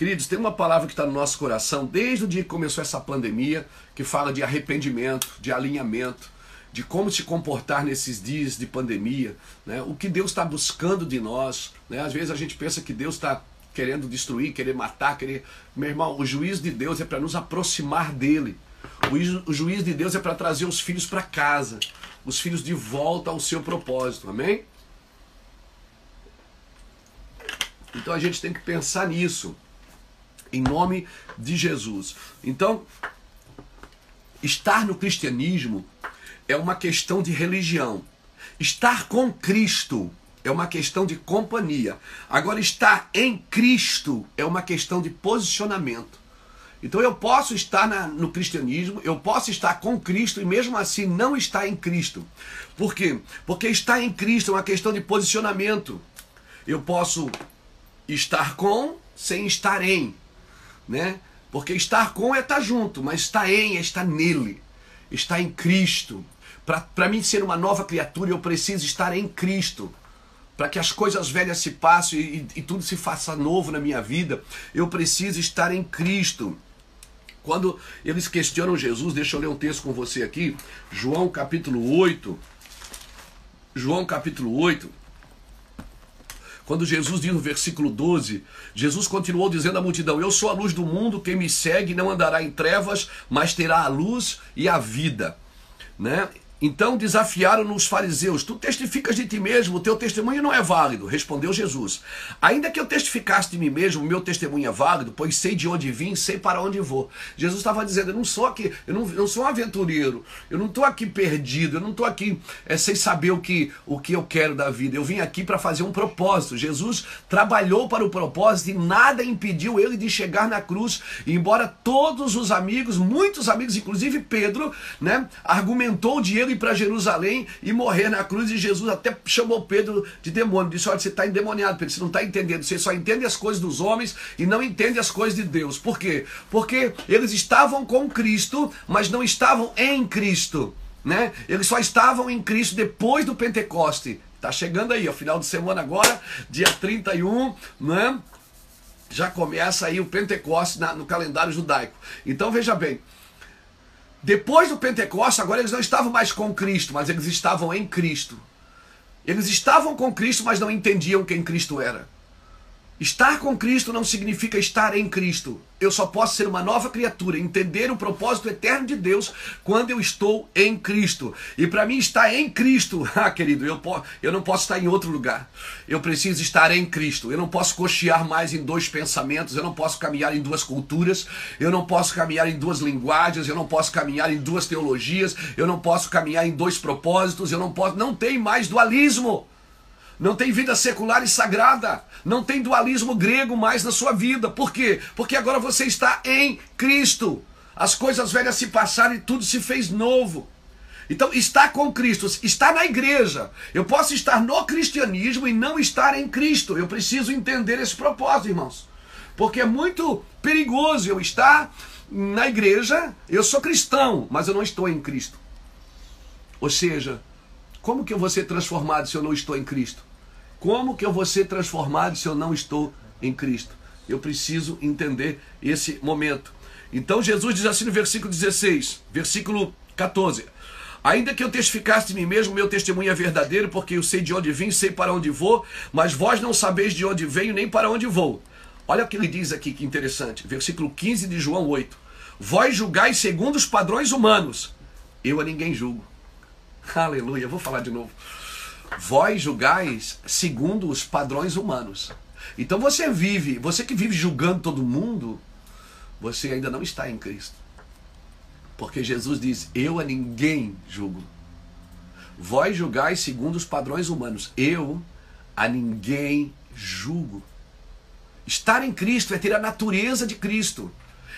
Queridos, tem uma palavra que está no nosso coração desde o dia que começou essa pandemia, que fala de arrependimento, de alinhamento, de como se comportar nesses dias de pandemia, né? O que Deus está buscando de nós, né? Às vezes a gente pensa que Deus está querendo destruir, querer matar, querer... Meu irmão, o juízo de Deus é para nos aproximar dele. O juízo de Deus é para trazer os filhos para casa, os filhos de volta ao seu propósito, amém? Então a gente tem que pensar nisso, em nome de Jesus. Então, estar no cristianismo é uma questão de religião. Estar com Cristo é uma questão de companhia. Agora, estar em Cristo é uma questão de posicionamento. Então eu posso estar no cristianismo, eu posso estar com Cristo e mesmo assim não estar em Cristo. Por quê? Porque estar em Cristo é uma questão de posicionamento. Eu posso estar com sem estar em, né? Porque estar com é estar junto, mas estar em é estar nele, estar em Cristo. Para mim ser uma nova criatura, eu preciso estar em Cristo. Para que as coisas velhas se passem e tudo se faça novo na minha vida, eu preciso estar em Cristo. Quando eles questionam Jesus, deixa eu ler um texto com você aqui, João capítulo 8. João capítulo 8. Quando Jesus diz no versículo 12, Jesus continuou dizendo à multidão: eu sou a luz do mundo, quem me segue não andará em trevas, mas terá a luz e a vida, né? Então desafiaram-no os fariseus: tu testificas de ti mesmo, o teu testemunho não é válido. Respondeu Jesus: ainda que eu testificasse de mim mesmo, o meu testemunho é válido, pois sei de onde vim, sei para onde vou. Jesus estava dizendo: eu não sou aqui, eu não sou um aventureiro, eu não estou aqui perdido, eu não estou aqui sem saber o que eu quero da vida. Eu vim aqui para fazer um propósito. Jesus trabalhou para o propósito e nada impediu ele de chegar na cruz. E embora todos os amigos, muitos amigos, inclusive Pedro, né, argumentou de ele para Jerusalém e morrer na cruz, e Jesus até chamou Pedro de demônio, disse: olha, você está endemoniado, Pedro, você não está entendendo, você só entende as coisas dos homens e não entende as coisas de Deus. Por quê? Porque eles estavam com Cristo, mas não estavam em Cristo, né? Eles só estavam em Cristo depois do Pentecoste. Está chegando aí, ó, final de semana agora, dia 31, né? Já começa aí o Pentecoste no calendário judaico. Então veja bem, depois do Pentecostes, agora eles não estavam mais com Cristo, mas eles estavam em Cristo. Eles estavam com Cristo, mas não entendiam quem Cristo era. Estar com Cristo não significa estar em Cristo. Eu só posso ser uma nova criatura, entender o propósito eterno de Deus quando eu estou em Cristo. E para mim estar em Cristo, querido, eu não posso estar em outro lugar. Eu preciso estar em Cristo. Eu não posso cochear mais em dois pensamentos, eu não posso caminhar em duas culturas, eu não posso caminhar em duas linguagens, eu não posso caminhar em duas teologias, eu não posso caminhar em dois propósitos, não tem mais dualismo. Não tem vida secular e sagrada. Não tem dualismo grego mais na sua vida. Por quê? Porque agora você está em Cristo. As coisas velhas se passaram e tudo se fez novo. Então, estar com Cristo, estar na igreja. Eu posso estar no cristianismo e não estar em Cristo. Eu preciso entender esse propósito, irmãos. Porque é muito perigoso eu estar na igreja, eu sou cristão, mas eu não estou em Cristo. Ou seja, como que eu vou ser transformado se eu não estou em Cristo? Como que eu vou ser transformado se eu não estou em Cristo? Eu preciso entender esse momento. Então Jesus diz assim no versículo 16, versículo 14. Ainda que eu testificasse de mim mesmo, meu testemunho é verdadeiro, porque eu sei de onde vim, sei para onde vou, mas vós não sabeis de onde venho, nem para onde vou. Olha o que ele diz aqui, que interessante. Versículo 15 de João 8. Vós julgais segundo os padrões humanos. Eu a ninguém julgo. Aleluia, vou falar de novo. Vós julgais segundo os padrões humanos. Então você que vive julgando todo mundo, você ainda não está em Cristo. Porque Jesus diz: eu a ninguém julgo. Vós julgais segundo os padrões humanos. Eu a ninguém julgo. Estar em Cristo é ter a natureza de Cristo.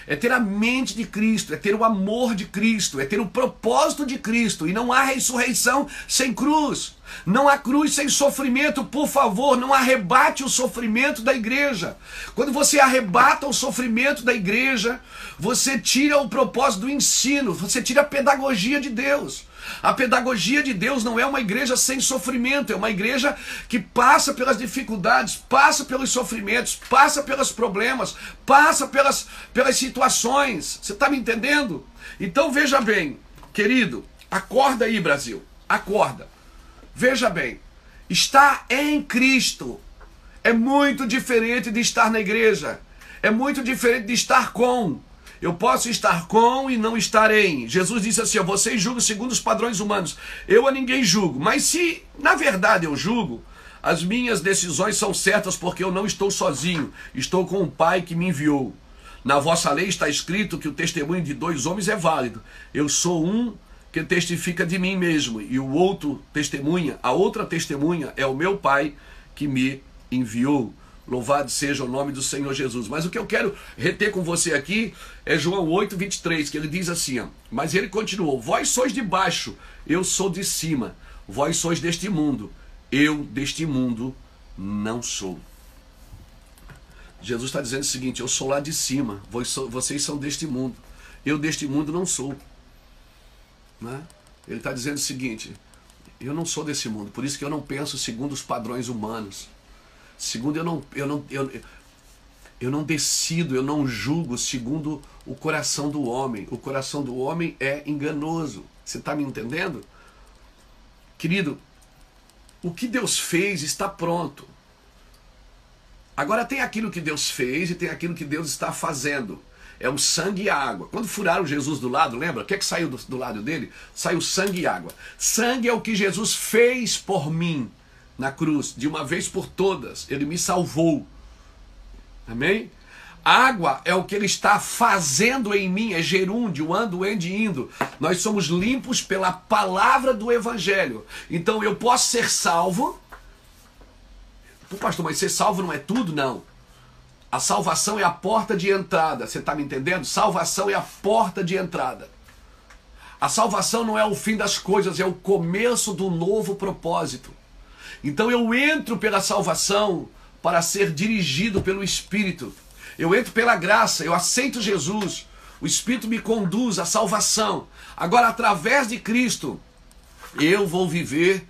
É ter a mente de Cristo, é ter o amor de Cristo, é ter o propósito de Cristo. E não há ressurreição sem cruz. Não há cruz sem sofrimento. Por favor, não arrebate o sofrimento da igreja. Quando você arrebata o sofrimento da igreja, você tira o propósito do ensino, você tira a pedagogia de Deus. A pedagogia de Deus não é uma igreja sem sofrimento, é uma igreja que passa pelas dificuldades, passa pelos sofrimentos, passa pelos problemas, passa pelas situações. Você está me entendendo? Então veja bem, querido, acorda aí, Brasil, acorda. Veja bem, estar em Cristo é muito diferente de estar na igreja, é muito diferente de estar com. Eu posso estar com e não estar em. Jesus disse assim, vocês julgam segundo os padrões humanos. Eu a ninguém julgo. Mas se na verdade eu julgo, as minhas decisões são certas porque eu não estou sozinho. Estou com o Pai que me enviou. Na vossa lei está escrito que o testemunho de 2 homens é válido. Eu sou um que testifica de mim mesmo. E o outro testemunha, a outra testemunha é o meu Pai que me enviou. Louvado seja o nome do Senhor Jesus. Mas o que eu quero reter com você aqui é João 8, 23, que ele diz assim, mas ele continuou, vós sois de baixo, eu sou de cima, vós sois deste mundo, eu deste mundo não sou. Jesus está dizendo o seguinte, eu sou lá de cima, vocês são deste mundo, eu deste mundo não sou. Né? Ele está dizendo o seguinte, eu não sou desse mundo, por isso que eu não penso segundo os padrões humanos. Segundo, eu não decido, eu não julgo segundo o coração do homem. O coração do homem é enganoso. Você está me entendendo? Querido, o que Deus fez está pronto. Agora tem aquilo que Deus fez e tem aquilo que Deus está fazendo. É o sangue e a água. Quando furaram Jesus do lado, lembra? O que é que saiu do lado dele? Saiu sangue e água. Sangue é o que Jesus fez por mim. Na cruz, de uma vez por todas, ele me salvou. Amém? Água é o que ele está fazendo em mim, é gerúndio, ando, ende, indo. Nós somos limpos pela palavra do Evangelho. Então eu posso ser salvo. Pô, pastor, mas ser salvo não é tudo? Não. A salvação é a porta de entrada. Você está me entendendo? Salvação é a porta de entrada. A salvação não é o fim das coisas, é o começo do novo propósito. Então eu entro pela salvação para ser dirigido pelo Espírito. Eu entro pela graça, eu aceito Jesus. O Espírito me conduz à salvação. Agora, através de Cristo, eu vou viver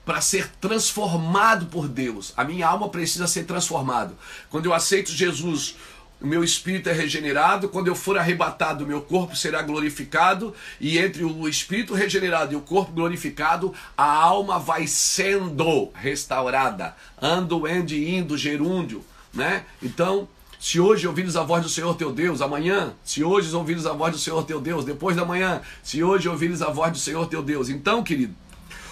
para ser transformado por Deus. A minha alma precisa ser transformada. Quando eu aceito Jesus, o meu espírito é regenerado. Quando eu for arrebatado, o meu corpo será glorificado. E entre o espírito regenerado e o corpo glorificado, a alma vai sendo restaurada. Ando, ende, indo, gerúndio. Né? Então, se hoje ouvires a voz do Senhor teu Deus, amanhã, se hoje ouvires a voz do Senhor teu Deus, depois da manhã, se hoje ouvires a voz do Senhor teu Deus. Então, querido,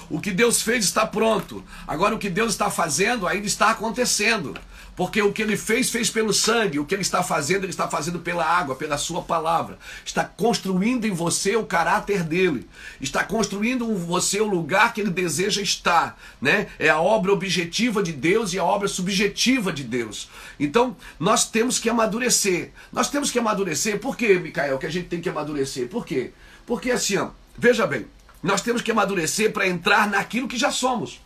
o que Deus fez está pronto. Agora o que Deus está fazendo ainda está acontecendo. Porque o que ele fez pelo sangue. O que ele está fazendo pela água, pela sua palavra. Está construindo em você o caráter dele. Está construindo em você o lugar que ele deseja estar. Né? É a obra objetiva de Deus e a obra subjetiva de Deus. Então, nós temos que amadurecer. Nós temos que amadurecer. Por que, Micael, que a gente tem que amadurecer? Por quê? Porque assim, ó, veja bem, nós temos que amadurecer para entrar naquilo que já somos.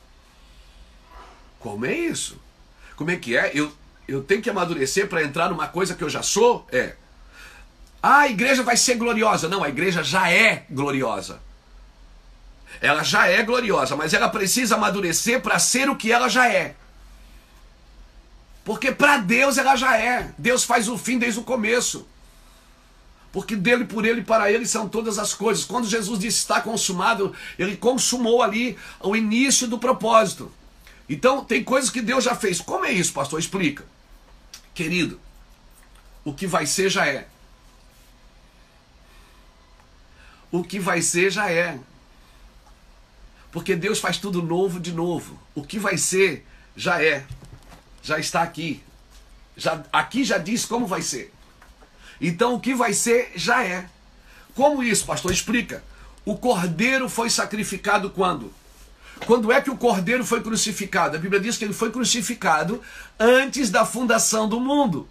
Como é isso? Como é que é? Eu tenho que amadurecer para entrar numa coisa que eu já sou? É. A igreja vai ser gloriosa. Não, a igreja já é gloriosa. Ela já é gloriosa, mas ela precisa amadurecer para ser o que ela já é. Porque para Deus ela já é. Deus faz o fim desde o começo. Porque dele, por ele e para ele são todas as coisas. Quando Jesus disse está consumado, ele consumou ali o início do propósito. Então, tem coisas que Deus já fez. Como é isso, pastor? Explica. Querido, o que vai ser já é. O que vai ser já é. Porque Deus faz tudo novo de novo. O que vai ser já é. Já está aqui. Aqui já diz como vai ser. Então, o que vai ser já é. Como isso, pastor? Explica. O cordeiro foi sacrificado quando? Quando é que o cordeiro foi crucificado? A Bíblia diz que ele foi crucificado antes da fundação do mundo.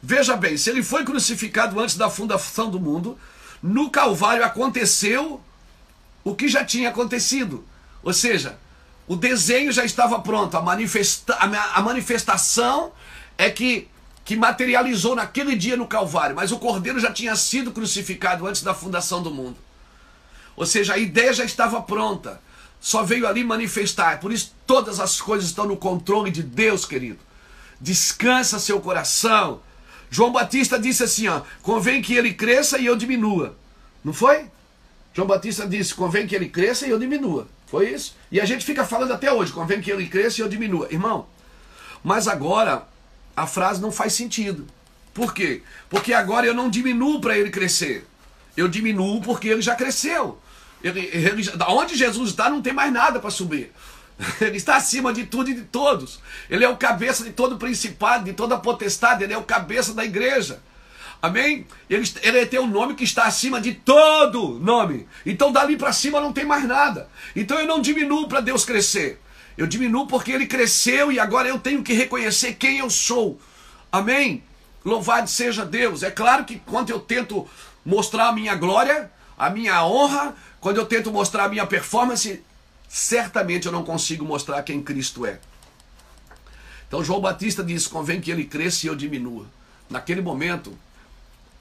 Veja bem, se ele foi crucificado antes da fundação do mundo, no Calvário aconteceu o que já tinha acontecido. Ou seja, o desenho já estava pronto, a manifestação é que materializou naquele dia no Calvário, mas o cordeiro já tinha sido crucificado antes da fundação do mundo. Ou seja, a ideia já estava pronta. Só veio ali manifestar. Por isso todas as coisas estão no controle de Deus, querido. Descansa seu coração. João Batista disse assim, ó, convém que ele cresça e eu diminua. Não foi? João Batista disse, convém que ele cresça e eu diminua. Foi isso? E a gente fica falando até hoje, convém que ele cresça e eu diminua. Irmão, mas agora a frase não faz sentido. Por quê? Porque agora eu não diminuo para ele crescer. Eu diminuo porque ele já cresceu. Onde Jesus está não tem mais nada para subir. Ele está acima de tudo e de todos. Ele é o cabeça de todo principado, de toda potestade. Ele é o cabeça da igreja. Amém? Ele tem um nome que está acima de todo nome. Então dali para cima não tem mais nada. Então eu não diminuo para Deus crescer. Eu diminuo porque ele cresceu e agora eu tenho que reconhecer quem eu sou. Amém? Louvado seja Deus. É claro que quando eu tento mostrar a minha glória, a minha honra, quando eu tento mostrar a minha performance, certamente eu não consigo mostrar quem Cristo é. Então João Batista disse, convém que ele cresça e eu diminua. Naquele momento,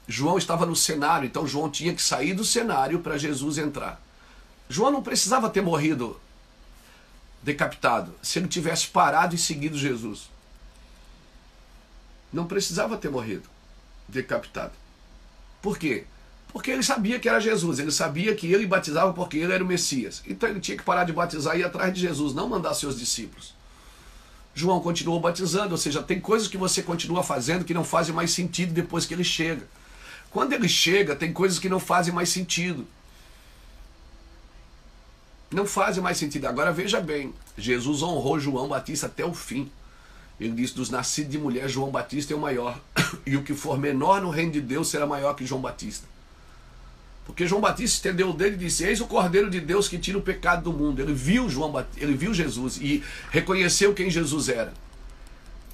João estava no cenário, então João tinha que sair do cenário para Jesus entrar. João não precisava ter morrido decapitado, se ele tivesse parado e seguido Jesus. Não precisava ter morrido decapitado. Por quê? Porque ele sabia que era Jesus, ele sabia que ele batizava porque ele era o Messias. Então ele tinha que parar de batizar e ir atrás de Jesus, não mandar seus discípulos. João continuou batizando, ou seja, tem coisas que você continua fazendo que não fazem mais sentido depois que ele chega. Quando ele chega, tem coisas que não fazem mais sentido. Não fazem mais sentido. Agora veja bem, Jesus honrou João Batista até o fim. Ele disse, dos nascidos de mulher, João Batista é o maior. E o que for menor no reino de Deus será maior que João Batista. Porque João Batista estendeu o dedo e disse, eis o Cordeiro de Deus que tira o pecado do mundo. Ele viu ele viu Jesus e reconheceu quem Jesus era.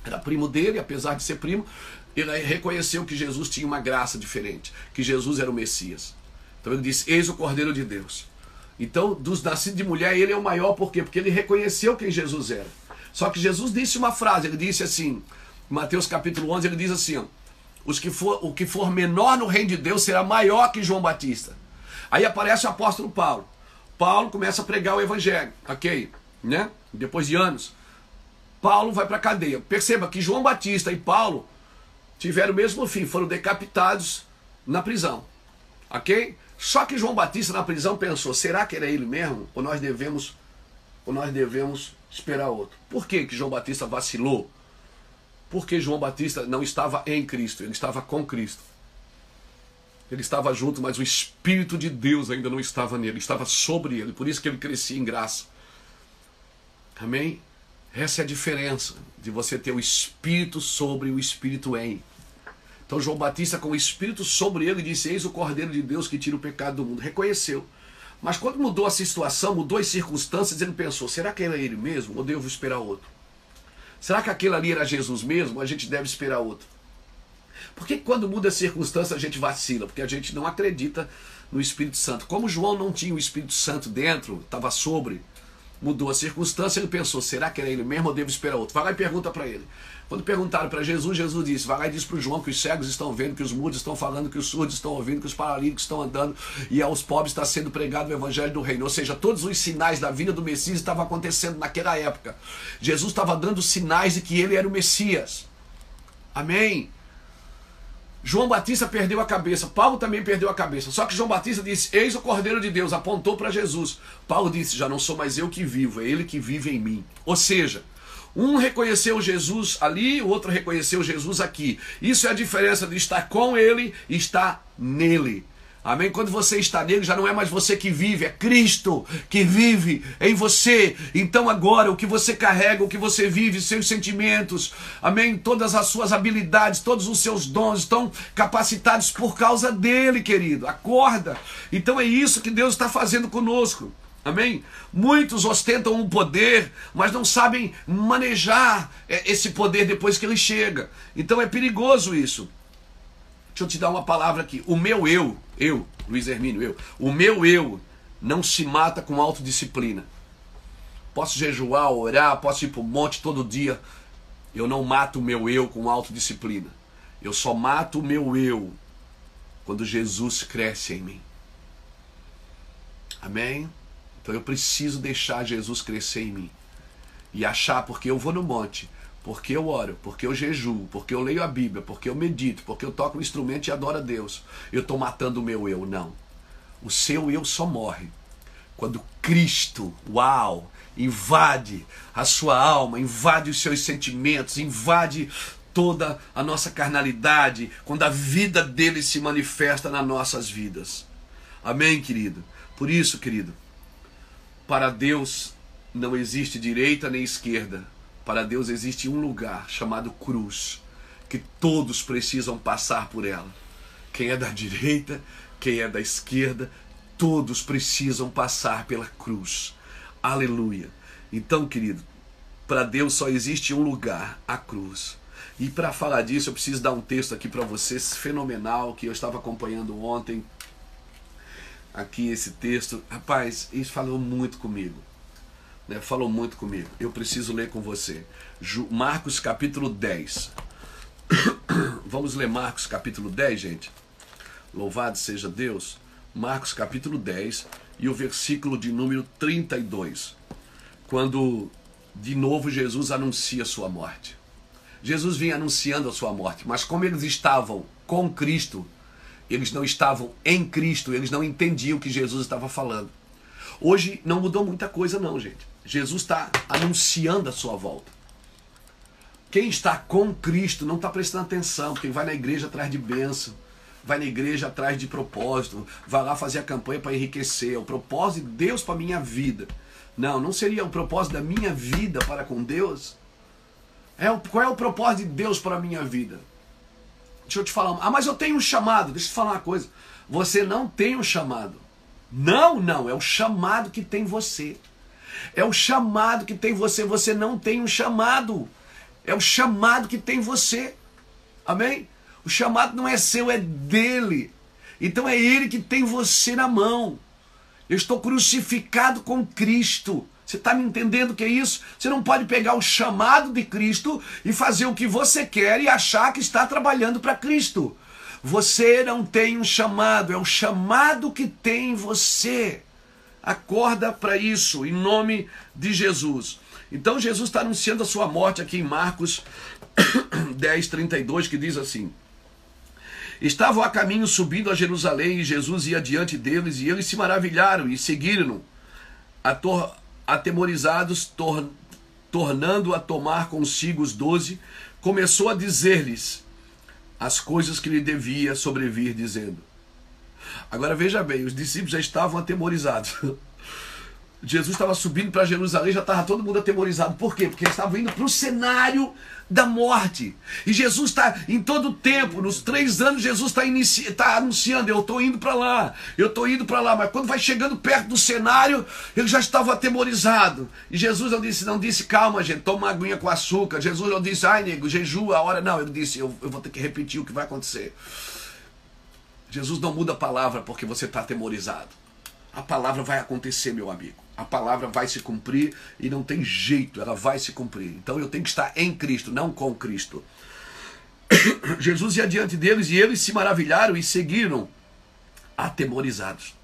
Era primo dele, apesar de ser primo, ele reconheceu que Jesus tinha uma graça diferente, que Jesus era o Messias. Então ele disse, eis o Cordeiro de Deus. Então, dos nascidos de mulher, ele é o maior, por quê? Porque ele reconheceu quem Jesus era. Só que Jesus disse uma frase, ele disse assim, em Mateus capítulo 11, ele diz assim, ó, o que for menor no reino de Deus será maior que João Batista. Aí aparece o apóstolo Paulo. Paulo começa a pregar o evangelho, ok? Né? Depois de anos. Paulo vai para a cadeia. Perceba que João Batista e Paulo tiveram o mesmo fim, foram decapitados na prisão. Ok? Só que João Batista na prisão pensou, será que era ele mesmo? Ou nós devemos esperar outro? Por que João Batista vacilou? Porque João Batista não estava em Cristo, ele estava com Cristo. Ele estava junto, mas o Espírito de Deus ainda não estava nele, estava sobre ele, por isso que ele crescia em graça. Amém? Essa é a diferença de você ter o Espírito sobre o Espírito em. Então João Batista, com o Espírito sobre ele, disse, eis o Cordeiro de Deus que tira o pecado do mundo. Reconheceu. Mas quando mudou a situação, mudou as circunstâncias, ele pensou, será que era ele mesmo ou devo esperar outro? Será que aquele ali era Jesus mesmo ou a gente deve esperar outro? Por que quando muda a circunstância a gente vacila? Porque a gente não acredita no Espírito Santo. Como João não tinha o Espírito Santo dentro, estava sobre, mudou a circunstância, ele pensou, será que era ele mesmo ou devo esperar outro? Vai lá e pergunta para ele. Quando perguntaram para Jesus, Jesus disse, vai lá e diz para o João que os cegos estão vendo, que os mudos estão falando, que os surdos estão ouvindo, que os paralíticos estão andando e aos pobres está sendo pregado o evangelho do reino. Ou seja, todos os sinais da vinda do Messias estavam acontecendo naquela época. Jesus estava dando sinais de que ele era o Messias. Amém? João Batista perdeu a cabeça, Paulo também perdeu a cabeça. Só que João Batista disse, eis o Cordeiro de Deus, apontou para Jesus. Paulo disse, já não sou mais eu que vivo, é ele que vive em mim. Ou seja, um reconheceu Jesus ali, o outro reconheceu Jesus aqui. Isso é a diferença de estar com ele e estar nele. Amém? Quando você está nele, já não é mais você que vive, é Cristo que vive em você. Então agora, o que você carrega, o que você vive, seus sentimentos, amém? Todas as suas habilidades, todos os seus dons estão capacitados por causa dele, querido. Acorda. Então é isso que Deus está fazendo conosco. Amém? Muitos ostentam um poder, mas não sabem manejar esse poder depois que ele chega. Então é perigoso isso. Deixa eu te dar uma palavra aqui. O meu eu, Luiz Hermínio, o meu eu não se mata com autodisciplina. Posso jejuar, orar, posso ir para o monte todo dia. Eu não mato o meu eu com autodisciplina. Eu só mato o meu eu quando Jesus cresce em mim. Amém? Então eu preciso deixar Jesus crescer em mim. E achar, porque eu vou no monte, porque eu oro, porque eu jejuo, porque eu leio a Bíblia, porque eu medito, porque eu toco um instrumento e adoro a Deus, eu estou matando o meu eu. Não. O seu eu só morre quando Cristo, invade a sua alma, invade os seus sentimentos, invade toda a nossa carnalidade, quando a vida dele se manifesta nas nossas vidas. Amém, querido? Por isso, querido, para Deus não existe direita nem esquerda. Para Deus existe um lugar chamado cruz, que todos precisam passar por ela. Quem é da direita, quem é da esquerda, todos precisam passar pela cruz. Aleluia. Então, querido, para Deus só existe um lugar, a cruz. E para falar disso, eu preciso dar um texto aqui para vocês, fenomenal, que eu estava acompanhando ontem. Aqui esse texto, rapaz, isso falou muito comigo. Falou muito comigo. Eu preciso ler com você. Marcos capítulo 10. Vamos ler Marcos capítulo 10, gente? Louvado seja Deus. Marcos capítulo 10 e o versículo de número 32. Quando de novo Jesus anuncia a sua morte. Jesus vinha anunciando a sua morte, mas como eles estavam com Cristo, eles não estavam em Cristo, eles não entendiam o que Jesus estava falando. Hoje não mudou muita coisa não, gente. Jesus está anunciando a sua volta. Quem está com Cristo não está prestando atenção, quem vai na igreja atrás de bênção, vai na igreja atrás de propósito, vai lá fazer a campanha para enriquecer, é o propósito de Deus para a minha vida. Não seria o propósito da minha vida para com Deus? Qual é o propósito de Deus para a minha vida? Deixa eu te falar, mas eu tenho um chamado, deixa eu te falar uma coisa, você não tem um chamado. Não, é o chamado que tem você. É o chamado que tem você, você não tem um chamado. É o chamado que tem você. Amém? O chamado não é seu, é dele. Então é ele que tem você na mão. Eu estou crucificado com Cristo. Você está me entendendo o que é isso? Você não pode pegar o chamado de Cristo e fazer o que você quer e achar que está trabalhando para Cristo. Você não tem um chamado, é o chamado que tem você. Acorda para isso, em nome de Jesus. Então Jesus está anunciando a sua morte aqui em Marcos 10, 32, que diz assim: estavam a caminho subindo a Jerusalém, e Jesus ia diante deles, e eles se maravilharam e seguiram-no, atemorizados, tornando a tomar consigo os 12, começou a dizer-lhes as coisas que lhe devia sobrevir, dizendo. Agora veja bem, os discípulos já estavam atemorizados. Jesus estava subindo para Jerusalém, já estava todo mundo atemorizado. Por quê? Porque eles estavam indo para o cenário da morte. E Jesus está, em todo o tempo, nos 3 anos, Jesus está anunciando, eu estou indo para lá, eu estou indo para lá. Mas quando vai chegando perto do cenário, eles já estavam atemorizados. E Jesus não disse, calma gente, toma uma aguinha com açúcar. Jesus não disse, ai nego, jejua a hora. Não, ele disse, eu vou ter que repetir o que vai acontecer. Jesus não muda a palavra porque você está atemorizado. A palavra vai acontecer, meu amigo. A palavra vai se cumprir e não tem jeito, ela vai se cumprir. Então eu tenho que estar em Cristo, não com Cristo. Jesus ia diante deles e eles se maravilharam e seguiram atemorizados.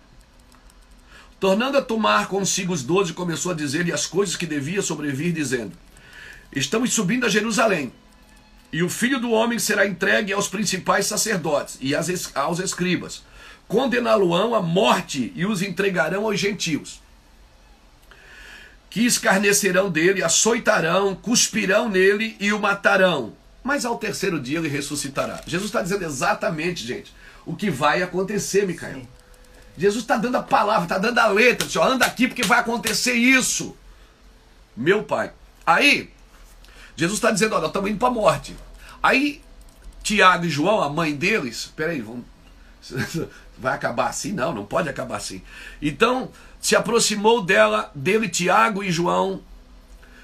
Tornando a tomar consigo os 12, começou a dizer-lhe as coisas que devia sobrevir, dizendo: estamos subindo a Jerusalém, e o Filho do Homem será entregue aos principais sacerdotes e aos escribas. Condená-lo-ão à morte e os entregarão aos gentios, que escarnecerão dele, açoitarão, cuspirão nele e o matarão. Mas ao terceiro dia ele ressuscitará. Jesus está dizendo exatamente, gente, o que vai acontecer, Micael. Sim. Jesus está dando a palavra, está dando a letra. Diz, anda aqui porque vai acontecer isso. Meu pai. Aí, Jesus está dizendo, olha, nós estamos indo para a morte. Aí, Tiago e João, a mãe deles, peraí, vamos... vai acabar assim? Não pode acabar assim. Então, se aproximou dele Tiago e João,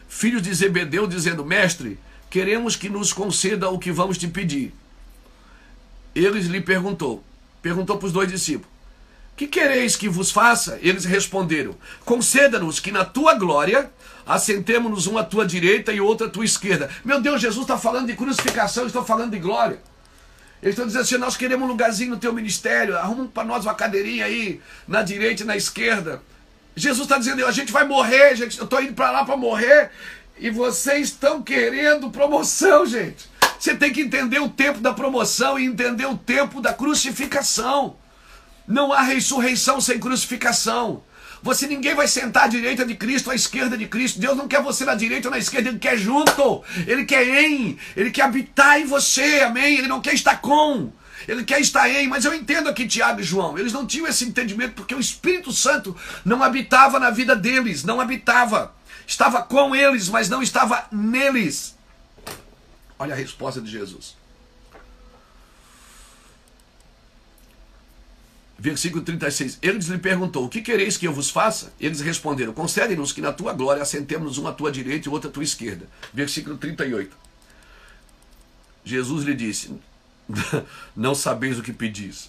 filhos de Zebedeu, dizendo: mestre, queremos que nos conceda o que vamos te pedir. Eles lhe perguntou para os 2 discípulos: que quereis que vos faça? Eles responderam: conceda-nos que na tua glória assentemos-nos um à tua direita e outro à tua esquerda. Meu Deus, Jesus está falando de crucificação, estou falando de glória. Eles estão dizendo assim, nós queremos um lugarzinho no teu ministério, arruma para nós uma cadeirinha aí, na direita e na esquerda. Jesus está dizendo, a gente vai morrer, gente, eu estou indo para lá para morrer, e vocês estão querendo promoção, gente. Você tem que entender o tempo da promoção e entender o tempo da crucificação. Não há ressurreição sem crucificação. Ninguém vai sentar à direita de Cristo, à esquerda de Cristo. Deus não quer você na direita ou na esquerda, Ele quer junto. Ele quer Ele quer habitar em você, amém? Ele não quer estar com, Ele quer estar em. Mas eu entendo aqui Tiago e João, eles não tinham esse entendimento porque o Espírito Santo não habitava na vida deles, não habitava. Estava com eles, mas não estava neles. Olha a resposta de Jesus. Versículo 36. Eles lhe perguntou, o que quereis que eu vos faça? Eles responderam, concede-nos que na tua glória assentemos um à tua direita e outro à tua esquerda. Versículo 38. Jesus lhe disse, não sabeis o que pedis.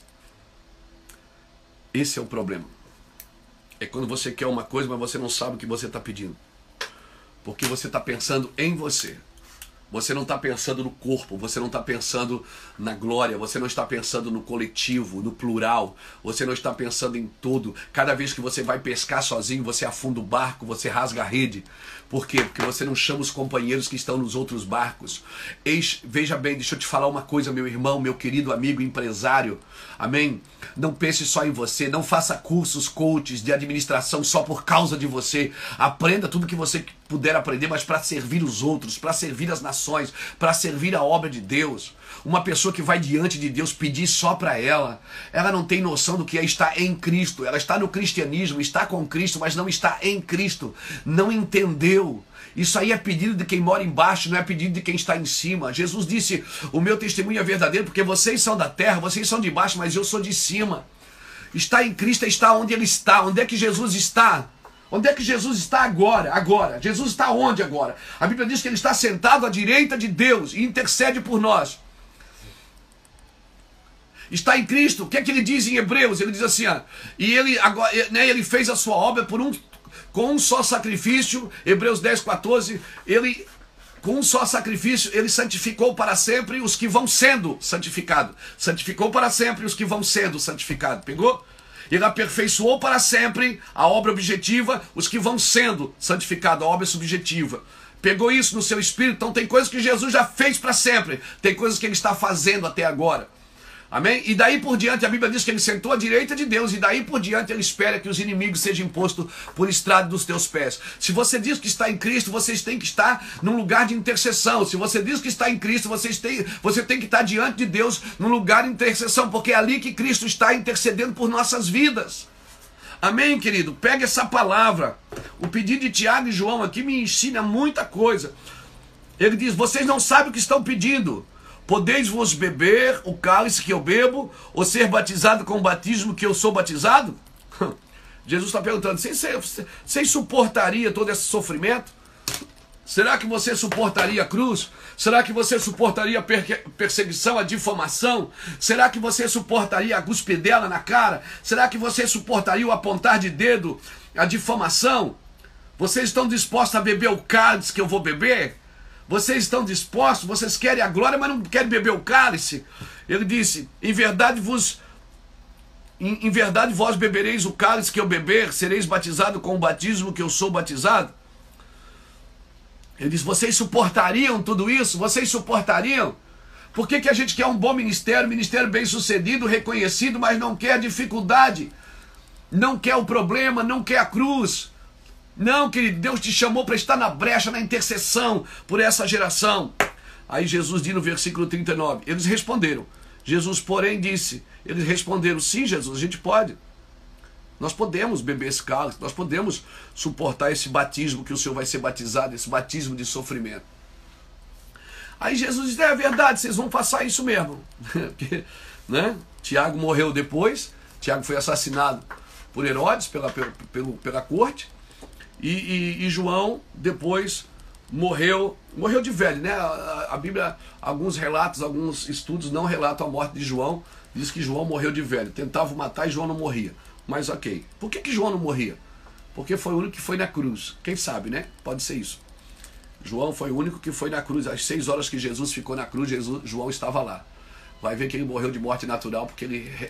Esse é o problema. É quando você quer uma coisa, mas você não sabe o que você está pedindo. Porque você está pensando em você. Você não está pensando no corpo, você não está pensando na glória, você não está pensando no coletivo, no plural, você não está pensando em tudo. Cada vez que você vai pescar sozinho, você afunda o barco, você rasga a rede. Por quê? Porque você não chama os companheiros que estão nos outros barcos. Veja bem, deixa eu te falar uma coisa, meu irmão, meu querido amigo empresário. Amém? Não pense só em você, não faça cursos, coaches de administração só por causa de você. Aprenda tudo que você puder aprender, mas para servir os outros, para servir as nações, para servir a obra de Deus. Uma pessoa que vai diante de Deus pedir só para ela não tem noção do que é estar em Cristo. Ela está no cristianismo, está com Cristo, mas não está em Cristo. Não entendeu. Isso aí é pedido de quem mora embaixo, não é pedido de quem está em cima. Jesus disse, o meu testemunho é verdadeiro, porque vocês são da terra, vocês são de baixo, mas eu sou de cima. Estar em Cristo é estar onde Ele está. Onde é que Jesus está? Onde é que Jesus está agora? Agora. Jesus está onde agora? A Bíblia diz que Ele está sentado à direita de Deus e intercede por nós. Está em Cristo. O que é que Ele diz em Hebreus? Ele diz assim, e Ele, agora, né, Ele fez a sua obra com um só sacrifício. Hebreus 10, 14. Com um só sacrifício, Ele santificou para sempre os que vão sendo santificados. Santificou para sempre os que vão sendo santificados. Pegou? Ele aperfeiçoou para sempre a obra objetiva, os que vão sendo santificados, a obra subjetiva. Pegou isso no seu espírito? Então tem coisas que Jesus já fez para sempre. Tem coisas que Ele está fazendo até agora. Amém? E daí por diante, a Bíblia diz que Ele sentou à direita de Deus, e daí por diante Ele espera que os inimigos sejam impostos por estrado dos teus pés. Se você diz que está em Cristo, vocês têm que estar num lugar de intercessão. Se você diz que está em Cristo, você tem que estar diante de Deus num lugar de intercessão, porque é ali que Cristo está intercedendo por nossas vidas. Amém, querido? Pega essa palavra. O pedido de Tiago e João aqui me ensina muita coisa. Ele diz, vocês não sabem o que estão pedindo. Podeis-vos beber o cálice que eu bebo, ou ser batizado com o batismo que eu sou batizado? Jesus está perguntando, vocês suportaria todo esse sofrimento? Será que você suportaria a cruz? Será que você suportaria a perseguição, a difamação? Será que você suportaria a cuspidela na cara? Será que você suportaria o apontar de dedo, a difamação? Vocês estão dispostos a beber o cálice que eu vou beber? Vocês estão dispostos, vocês querem a glória, mas não querem beber o cálice? Ele disse, em verdade vós bebereis o cálice que eu beber, sereis batizado com o batismo que eu sou batizado? Ele disse, vocês suportariam tudo isso? Vocês suportariam? Por que a gente quer um bom ministério bem sucedido, reconhecido, mas não quer a dificuldade? Não quer o problema, não quer a cruz? Não, querido, Deus te chamou para estar na brecha, na intercessão por essa geração. Aí Jesus diz no versículo 39, eles responderam. Jesus, porém, disse, eles responderam, sim, Jesus, a gente pode. Nós podemos beber esse cálice, nós podemos suportar esse batismo que o Senhor vai ser batizado, esse batismo de sofrimento. Aí Jesus diz, é verdade, vocês vão passar isso mesmo. Porque, né? Tiago morreu depois, Tiago foi assassinado por Herodes, pela corte. E João depois morreu de velho, né? A Bíblia, alguns relatos, alguns estudos não relatam a morte de João. Diz que João morreu de velho. Tentavam matar e João não morria. Mas ok. Por que João não morria? Porque foi o único que foi na cruz. Quem sabe, né? Pode ser isso. João foi o único que foi na cruz. Às 6 horas que Jesus ficou na cruz, João estava lá. vai ver que ele morreu de morte natural porque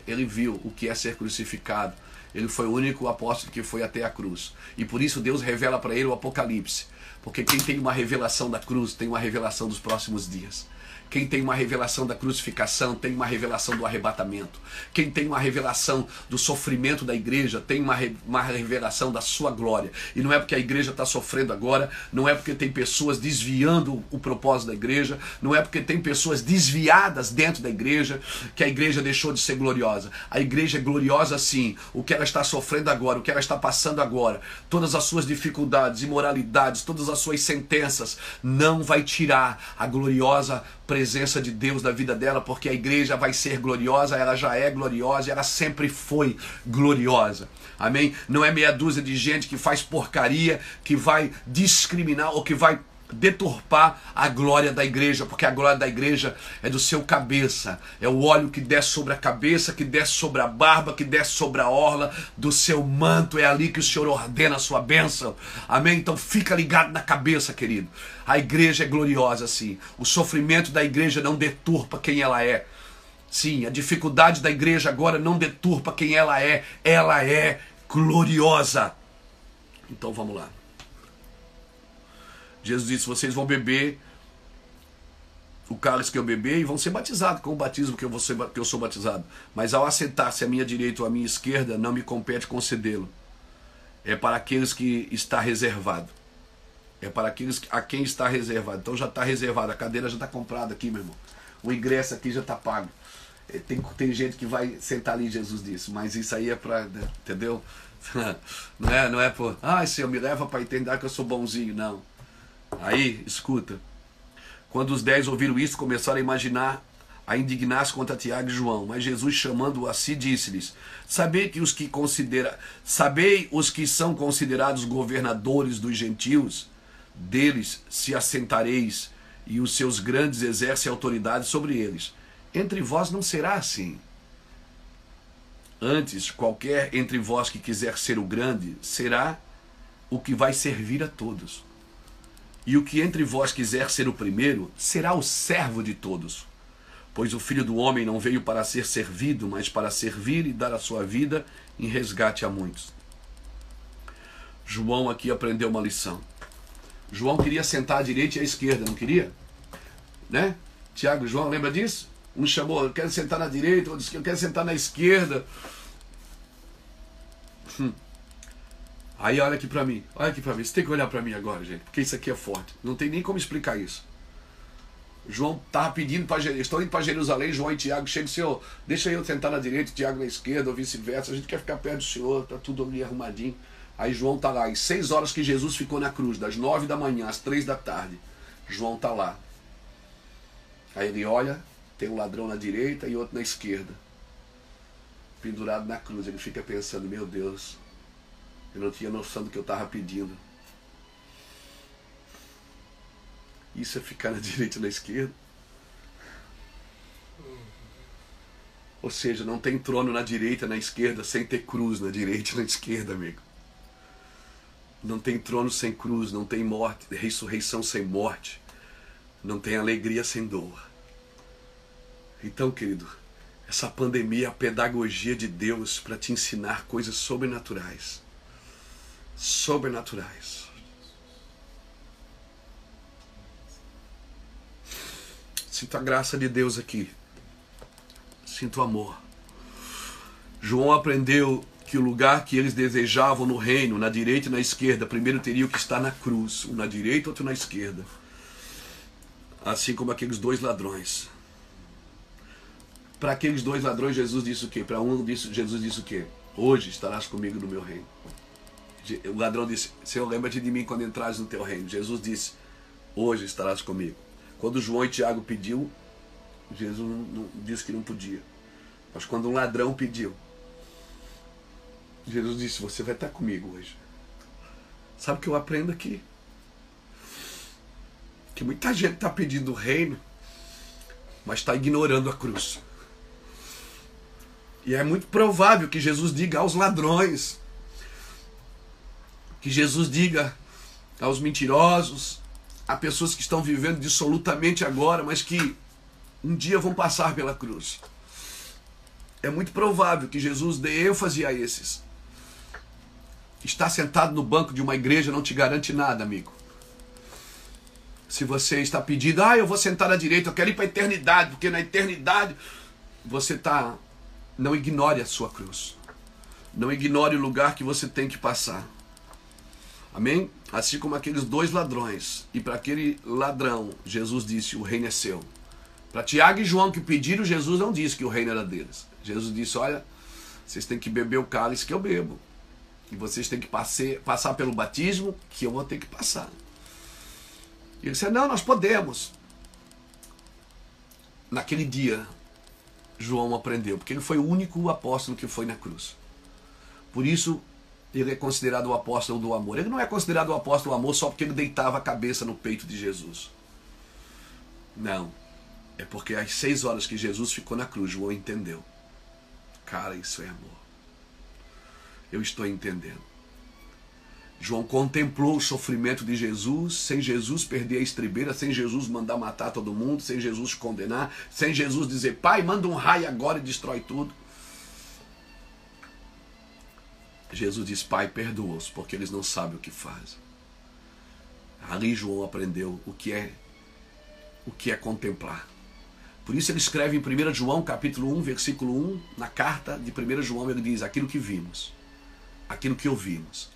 ele viu o que é ser crucificado. Ele foi o único apóstolo que foi até a cruz. E por isso Deus revela para ele o Apocalipse. Porque quem tem uma revelação da cruz tem uma revelação dos próximos dias. Quem tem uma revelação da crucificação tem uma revelação do arrebatamento. Quem tem uma revelação do sofrimento da igreja tem uma revelação da sua glória. E não é porque a igreja está sofrendo agora, não é porque tem pessoas desviando o propósito da igreja, não é porque tem pessoas desviadas dentro da igreja que a igreja deixou de ser gloriosa. A igreja é gloriosa sim. O que ela está sofrendo agora, o que ela está passando agora, todas as suas dificuldades, imoralidades, todas as suas sentenças, não vai tirar a gloriosa presença de Deus da vida dela, porque a igreja vai ser gloriosa, ela já é gloriosa e ela sempre foi gloriosa. Amém? Não é meia dúzia de gente que faz porcaria, que vai discriminar ou que vai deturpar a glória da igreja, porque a glória da igreja é do seu cabeça, é o óleo que desce sobre a cabeça, que desce sobre a barba, que desce sobre a orla do seu manto, é ali que o Senhor ordena a sua bênção. Amém? Então fica ligado na cabeça, querido. A igreja é gloriosa, sim. O sofrimento da igreja não deturpa quem ela é. Sim, a dificuldade da igreja agora não deturpa quem ela é gloriosa. Então vamos lá. Jesus disse, vocês vão beber o cálice que eu beber e vão ser batizados com o batismo que eu sou batizado. Mas ao assentar-se à minha direita ou à minha esquerda, não me compete concedê-lo. É para aqueles que está reservado. É para aqueles a quem está reservado. Então já está reservado, a cadeira já está comprada aqui, meu irmão. O ingresso aqui já está pago. Tem gente que vai sentar ali, Jesus disse, mas isso aí é para, entendeu? Não é por, Senhor, me leva para entender que eu sou bonzinho, não. Aí, escuta, quando os 10 ouviram isso, começaram a indignar-se contra Tiago e João. Mas Jesus, chamando-o a si, disse-lhes, sabei os que são considerados governadores dos gentios, deles se assentareis, e os seus grandes exercem autoridade sobre eles. Entre vós não será assim. Antes, qualquer entre vós que quiser ser o grande, será o que vai servir a todos. E o que entre vós quiser ser o primeiro, será o servo de todos. Pois o Filho do Homem não veio para ser servido, mas para servir e dar a sua vida em resgate a muitos. João aqui aprendeu uma lição. João queria sentar à direita e à esquerda, não queria? Né? Tiago e João, lembra disso? Um chamou, eu quero sentar na direita, outro disse que eu quero sentar na esquerda. Aí olha aqui pra mim, você tem que olhar pra mim agora, gente, porque isso aqui é forte, não tem nem como explicar isso. João estava pedindo para estão indo para Jerusalém, João e Tiago chegam, Senhor, deixa eu sentar na direita, Tiago na esquerda, ou vice-versa, a gente quer ficar perto do Senhor, tá tudo ali arrumadinho. Aí João tá lá, às 6 horas que Jesus ficou na cruz, das 9 da manhã às 3 da tarde, João tá lá. Aí ele olha, tem um ladrão na direita e outro na esquerda, pendurado na cruz, ele fica pensando, meu Deus, eu não tinha noção do que eu estava pedindo. Isso é ficar na direita e na esquerda. Ou seja, não tem trono na direita e na esquerda sem ter cruz na direita e na esquerda, amigo. Não tem trono sem cruz, não tem morte, ressurreição sem morte. Não tem alegria sem dor. Então, querido, essa pandemia é a pedagogia de Deus para te ensinar coisas sobrenaturais. Sobrenaturais. Sinto a graça de Deus aqui. Sinto o amor. João aprendeu que o lugar que eles desejavam no reino, na direita e na esquerda, primeiro teriam que estar na cruz. Um na direita, outro na esquerda. Assim como aqueles 2 ladrões. Para aqueles 2 ladrões, Jesus disse o quê? Para um, Jesus disse o quê? Hoje estarás comigo no meu reino. O ladrão disse, Senhor, lembra-te de mim quando entrares no teu reino. Jesus disse, hoje estarás comigo. Quando João e Tiago pediu, Jesus não disse que não podia. Mas quando um ladrão pediu, Jesus disse, você vai estar comigo hoje. Sabe o que eu aprendo aqui? Que muita gente está pedindo o reino, mas está ignorando a cruz. E é muito provável que Jesus diga aos ladrões, que Jesus diga aos mentirosos, a pessoas que estão vivendo dissolutamente agora, mas que um dia vão passar pela cruz. É muito provável que Jesus dê ênfase a esses. Estar sentado no banco de uma igreja não te garante nada, amigo. Se você está pedindo, eu vou sentar à direita, eu quero ir para a eternidade, porque na eternidade você está... Não ignore a sua cruz. Não ignore o lugar que você tem que passar. Amém? Assim como aqueles 2 ladrões. E para aquele ladrão, Jesus disse, o reino é seu. Para Tiago e João que pediram, Jesus não disse que o reino era deles. Jesus disse, olha, vocês têm que beber o cálice que eu bebo. E vocês têm que passar pelo batismo que eu vou ter que passar. E ele disse, não, nós podemos. Naquele dia, João aprendeu, porque ele foi o único apóstolo que foi na cruz. Por isso, ele é considerado o apóstolo do amor. Ele não é considerado o apóstolo do amor só porque ele deitava a cabeça no peito de Jesus. Não. É porque às 6 horas que Jesus ficou na cruz, João entendeu. Cara, isso é amor. Eu estou entendendo. João contemplou o sofrimento de Jesus, sem Jesus perder a estribeira, sem Jesus mandar matar todo mundo, sem Jesus condenar, sem Jesus dizer, pai, manda um raio agora e destrói tudo. Jesus diz, pai, perdoa-os, porque eles não sabem o que fazem. Ali João aprendeu o que é contemplar. Por isso ele escreve em 1 João, capítulo 1, versículo 1, na carta de 1 João, ele diz, aquilo que vimos, aquilo que ouvimos,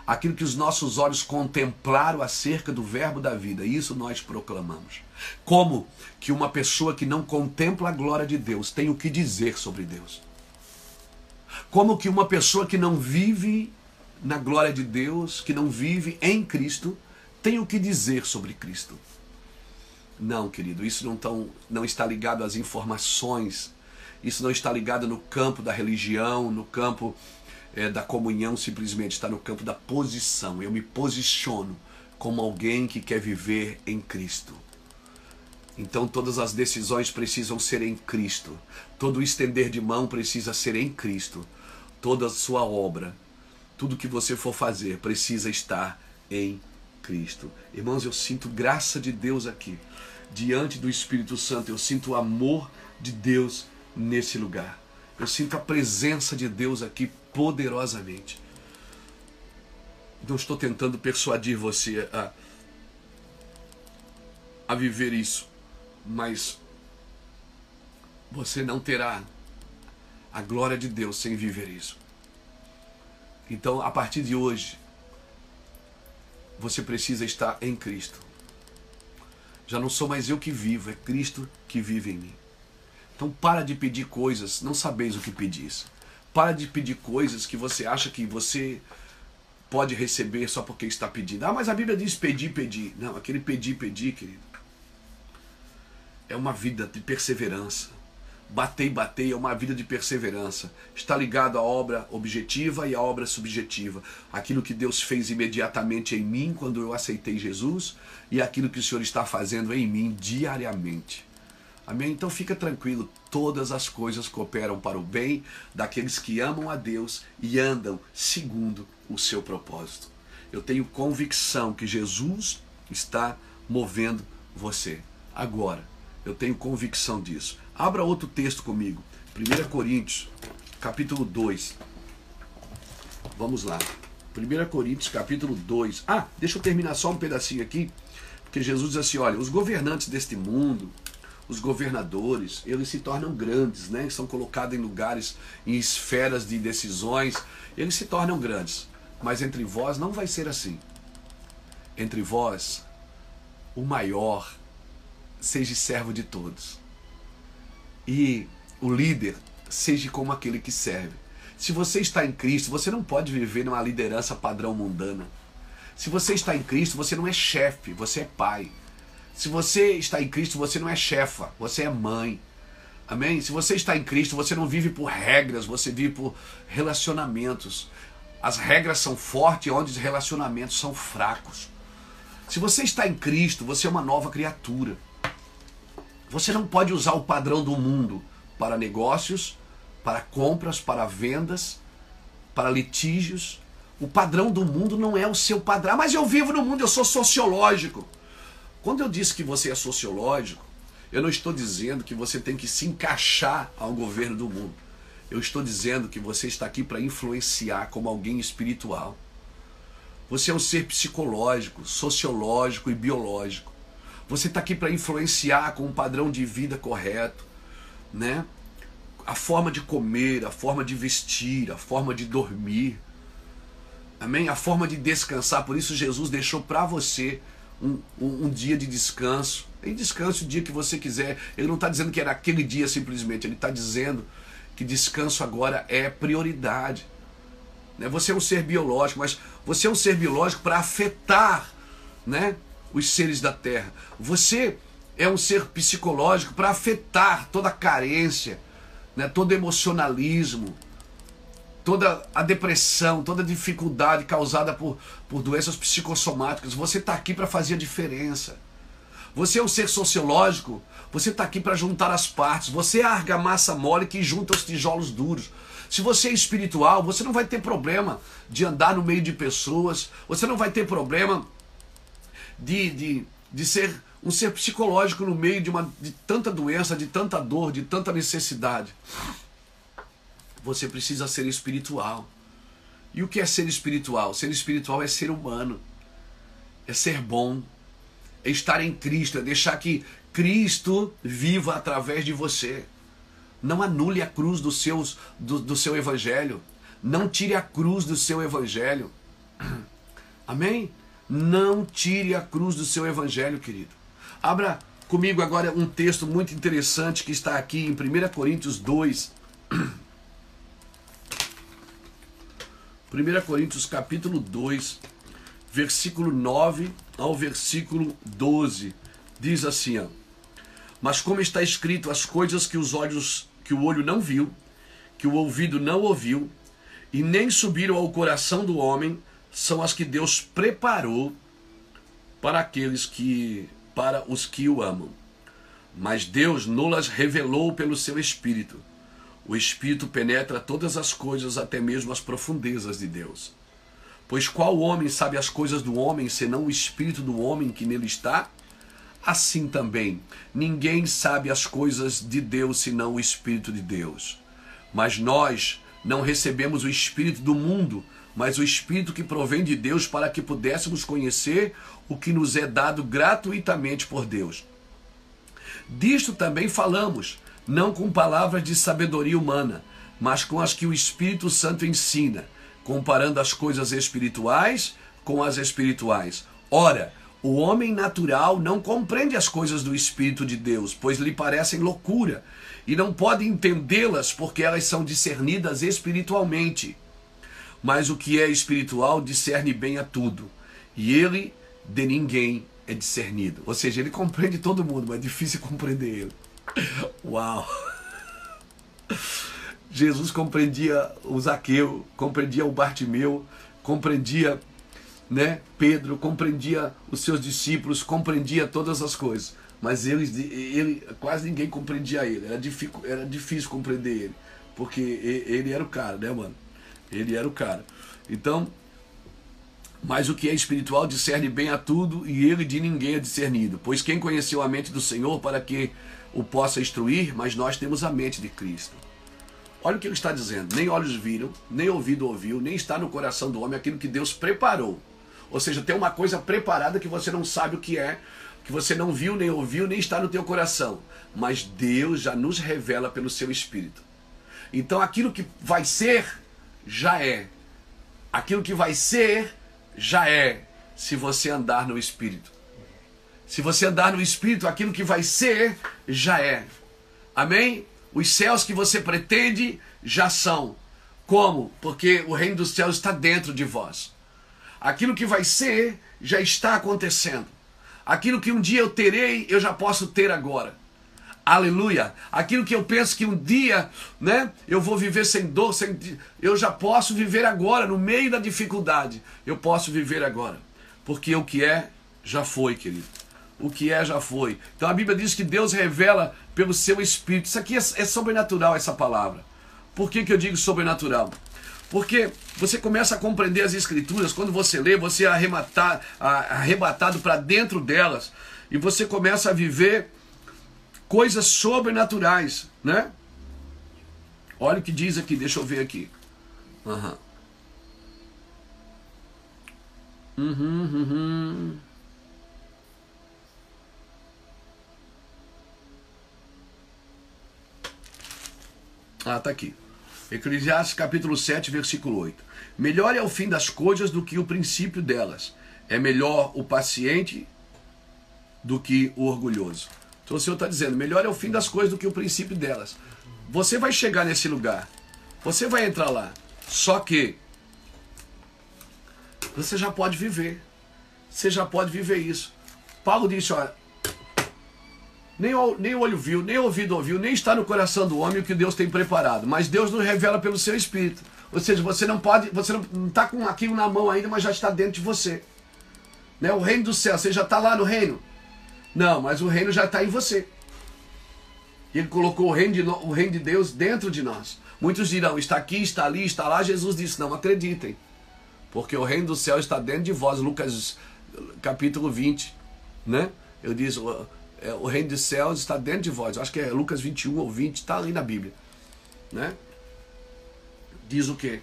aquilo que os nossos olhos contemplaram acerca do verbo da vida, isso nós proclamamos. Como que uma pessoa que não contempla a glória de Deus tem o que dizer sobre Deus? Como que uma pessoa que não vive na glória de Deus, que não vive em Cristo, tem o que dizer sobre Cristo? Não, querido, isso não está ligado às informações, isso não está ligado no campo da religião, no campo da comunhão, simplesmente está no campo da posição. Eu me posiciono como alguém que quer viver em Cristo. Então todas as decisões precisam ser em Cristo. Todo o estender de mão precisa ser em Cristo. Toda a sua obra, tudo que você for fazer, precisa estar em Cristo. Irmãos, eu sinto graça de Deus aqui. Diante do Espírito Santo, eu sinto o amor de Deus nesse lugar. Eu sinto a presença de Deus aqui poderosamente. Não estou tentando persuadir você a viver isso, mas você não terá a glória de Deus sem viver isso. Então, a partir de hoje, você precisa estar em Cristo. Já não sou mais eu que vivo, é Cristo que vive em mim. Então para de pedir coisas, não sabeis o que pedis. Para de pedir coisas que você acha que você pode receber só porque está pedindo. Mas a Bíblia diz pedir, pedir. Não, aquele pedir, pedir, querido, é uma vida de perseverança. Bater, bater é uma vida de perseverança. Está ligado à obra objetiva e à obra subjetiva. Aquilo que Deus fez imediatamente em mim quando eu aceitei Jesus e aquilo que o Senhor está fazendo em mim diariamente. Amém? Então fica tranquilo, todas as coisas cooperam para o bem daqueles que amam a Deus e andam segundo o seu propósito. Eu tenho convicção que Jesus está movendo você. Agora, eu tenho convicção disso. Abra outro texto comigo. 1 Coríntios, capítulo 2. Vamos lá. 1 Coríntios, capítulo 2. Deixa eu terminar só um pedacinho aqui. Porque Jesus diz assim, olha, os governantes deste mundo, os governadores, eles se tornam grandes, né? São colocados em lugares, em esferas de decisões. Eles se tornam grandes. Mas entre vós não vai ser assim. Entre vós, o maior seja servo de todos. E o líder seja como aquele que serve. Se você está em Cristo, você não pode viver numa liderança padrão mundana. Se você está em Cristo, você não é chefe, você é pai. Se você está em Cristo, você não é chefa, você é mãe. Amém? Se você está em Cristo, você não vive por regras, você vive por relacionamentos. As regras são fortes, onde os relacionamentos são fracos. Se você está em Cristo, você é uma nova criatura. Você não pode usar o padrão do mundo para negócios, para compras, para vendas, para litígios. O padrão do mundo não é o seu padrão. Mas eu vivo no mundo, eu sou sociológico. Quando eu disse que você é sociológico, Eu não estou dizendo que você tem que se encaixar ao governo do mundo. Eu estou dizendo que você está aqui para influenciar como alguém espiritual. Você é um ser psicológico, sociológico e biológico. Você está aqui para influenciar com um padrão de vida correto, né? A forma de comer, a forma de vestir, a forma de dormir. Amém? A forma de descansar. Por isso Jesus deixou para você um dia de descanso. E descanse o dia que você quiser. Ele não está dizendo que era aquele dia simplesmente. Ele está dizendo que descanso agora é prioridade. Né? Você é um ser biológico, mas você é um ser biológico para afetar, né, os seres da terra. Você é um ser psicológico para afetar toda a carência, né, todo emocionalismo, toda a depressão, toda a dificuldade causada por doenças psicossomáticas. Você está aqui para fazer a diferença. Você é um ser sociológico, você está aqui para juntar as partes. Você é a argamassa mole que junta os tijolos duros. Se você é espiritual, você não vai ter problema de andar no meio de pessoas, você não vai ter problema de ser um ser psicológico no meio de tanta doença, de tanta dor, de tanta necessidade. Você precisa ser espiritual. E o que é ser espiritual? Ser espiritual é ser humano, é ser bom, é estar em Cristo, é deixar que Cristo viva através de você. Não anule a cruz do seu evangelho. Não tire a cruz do seu evangelho. Amém? Não tire a cruz do seu evangelho, querido. Abra comigo agora um texto muito interessante que está aqui em 1 Coríntios 2. 1 Coríntios capítulo 2, versículo 9 ao versículo 12. Diz assim, ó: mas como está escrito, as coisas que o olho não viu, que o ouvido não ouviu, e nem subiram ao coração do homem, são as que Deus preparou para os que o amam. Mas Deus não-las revelou pelo seu Espírito. O Espírito penetra todas as coisas, até mesmo as profundezas de Deus. Pois qual homem sabe as coisas do homem, senão o Espírito do homem que nele está? Assim também, ninguém sabe as coisas de Deus, senão o Espírito de Deus. Mas nós não recebemos o Espírito do mundo, mas o Espírito que provém de Deus, para que pudéssemos conhecer o que nos é dado gratuitamente por Deus. Disto também falamos, não com palavras de sabedoria humana, mas com as que o Espírito Santo ensina, comparando as coisas espirituais com as espirituais. Ora, o homem natural não compreende as coisas do Espírito de Deus, pois lhe parecem loucura, e não pode entendê-las, porque elas são discernidas espiritualmente. Mas o que é espiritual discerne bem a tudo, e ele de ninguém é discernido. Ou seja, ele compreende todo mundo, mas é difícil compreender ele. Uau! Jesus compreendia o Zaqueu, compreendia o Bartimeu, compreendia, né, Pedro, compreendia os seus discípulos, compreendia todas as coisas. Mas ele quase ninguém compreendia ele. Era difícil compreender ele, porque ele era o cara, né, mano? Ele era o cara. Então, mas o que é espiritual discerne bem a tudo, e ele de ninguém é discernido. Pois quem conheceu a mente do Senhor para que o possa instruir? Mas nós temos a mente de Cristo. Olha o que ele está dizendo: nem olhos viram, nem ouvido ouviu, nem está no coração do homem aquilo que Deus preparou. Ou seja, tem uma coisa preparada que você não sabe o que é, que você não viu, nem ouviu, nem está no teu coração. Mas Deus já nos revela pelo seu Espírito. Então aquilo que vai ser, já é. Aquilo que vai ser, já é, se você andar no Espírito. Se você andar no Espírito, aquilo que vai ser, já é. Amém? Os céus que você pretende, já são. Como? Porque o reino dos céus está dentro de vós. Aquilo que vai ser, já está acontecendo. Aquilo que um dia eu terei, eu já posso ter agora. Aleluia! Aquilo que eu penso que um dia, né, eu vou viver sem dor, eu já posso viver agora, no meio da dificuldade. Eu posso viver agora. Porque o que é, já foi, querido. O que é, já foi. Então a Bíblia diz que Deus revela pelo seu Espírito. Isso aqui é sobrenatural, essa palavra. Por que eu digo sobrenatural? Porque você começa a compreender as Escrituras. Quando você lê, você é arrebatado para dentro delas. E você começa a viver coisas sobrenaturais, né? Olha o que diz aqui, deixa eu ver aqui. Tá aqui. Eclesiastes capítulo 7, versículo 8. Melhor é o fim das coisas do que o princípio delas. É melhor o paciente do que o orgulhoso. Então o Senhor está dizendo, melhor é o fim das coisas do que o princípio delas. Você vai chegar nesse lugar. Você vai entrar lá. Só que você já pode viver. Você já pode viver isso. Paulo disse, olha, nem olho viu, nem ouvido ouviu, nem está no coração do homem o que Deus tem preparado. Mas Deus nos revela pelo seu Espírito. Ou seja, você não está com aquilo na mão ainda, mas já está dentro de você. Né? O reino do céu, você já está lá no reino? Não, mas o reino já está em você. Ele colocou o reino de Deus dentro de nós. Muitos dirão, está aqui, está ali, está lá. Jesus disse, não acreditem. Porque o reino do céu está dentro de vós. Lucas capítulo 20. Né? Eu disse, o reino dos céus está dentro de vós. Acho que é Lucas 21 ou 20, está ali na Bíblia. Né? Diz o quê?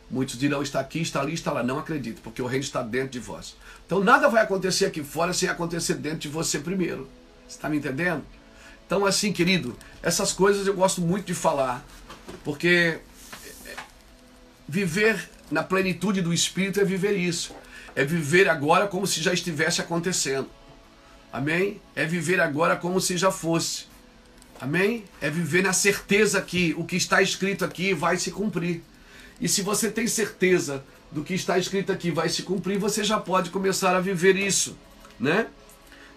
Muitos dirão, está aqui, está ali, está lá. Não acredito, porque o reino está dentro de vós. Então nada vai acontecer aqui fora sem acontecer dentro de você primeiro. Você está me entendendo? Então assim, querido, essas coisas eu gosto muito de falar, porque viver na plenitude do Espírito é viver isso. É viver agora como se já estivesse acontecendo. Amém? É viver agora como se já fosse. Amém? É viver na certeza que o que está escrito aqui vai se cumprir. E se você tem certeza do que está escrito aqui vai se cumprir, você já pode começar a viver isso, né?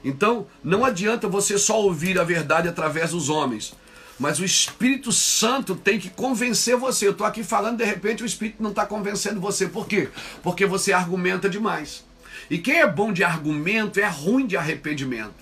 Então, não adianta você só ouvir a verdade através dos homens, mas o Espírito Santo tem que convencer você. Eu estou aqui falando, de repente o Espírito não está convencendo você. Por quê? Porque você argumenta demais. E quem é bom de argumento é ruim de arrependimento.